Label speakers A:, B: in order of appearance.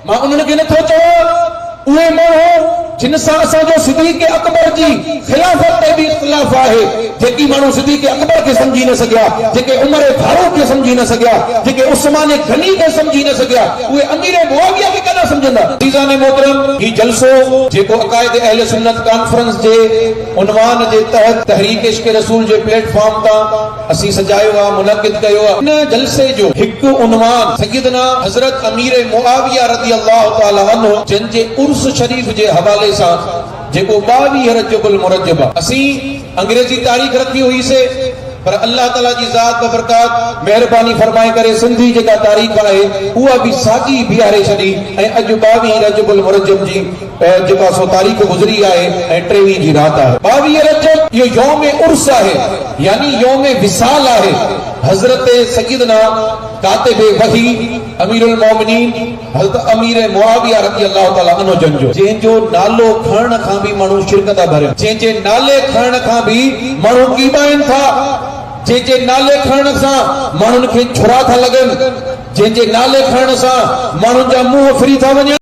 A: मां उन्हनि खे नथो चवां उहे माण्हू जिन सां असांजो सिद्दीक़ अकबर जी खिलाफत ते बि इख्तिलाफ आहे, जेकी माण्हू सिद्दीक़ अकबर खे समझी न सघिया, जेके उमर फारूक खे समझी न सघिया, जेके उस्मान गनी खे समझी न सघिया, उहे अमीर मुआविया खे केॾा समझंदा। अज़ीज़ान मोहतरम, ही जलसो जेको अकायद अहले सुन्नत कॉन्फ्रेंस जे उन्वान जे तहत तहरीक इश्क रसूल जे प्लेटफॉर्म तां असीं सजायो आहे, मुनक़िद कयो आहे। इन जलसे जो हिकु उन्वान सय्यदना हज़रत अमीर मुआविया रज़ियल्लाहु तआला अन्हु जिन जे उर्स शरीफ जे हवाले सां जेको 22 रजबुल मुरज्जब असीं अंग्रेजी तारीख़ रखी हुई से, पर अल्लाह ताला जी ज़ात बरकात मेहरबानी फरमाए करे सिंधी जेका तारीख़ आहे उहा बि साॻी बीहारे छॾी ऐं अॼु 22 रजबुल मुरज्जब जी जेका सो तारीख़ गुज़री आहे ऐं 23 जी रात आहे। 22 रजब इहो यौम उर्स आहे, यानी यौम विसाल आहे हज़रत सय्यदना कातिब वही अमीरुल मोमिनीन हज़रत अमीर मुआविया रज़ियल्लाहु तआला अन्हु जन जो, जंहिंजो नालो खणण खां बि माण्हू शिरक था भरनि, जंहिंजे नाले खणण खां बि माण्हू कीबाइनि था, जंहिंजे नाले खणण सां माण्हुनि खे छुरा था लॻनि, जंहिंजे नाले खणण सां माण्हुनि जा मुंहं फिरी था वञनि।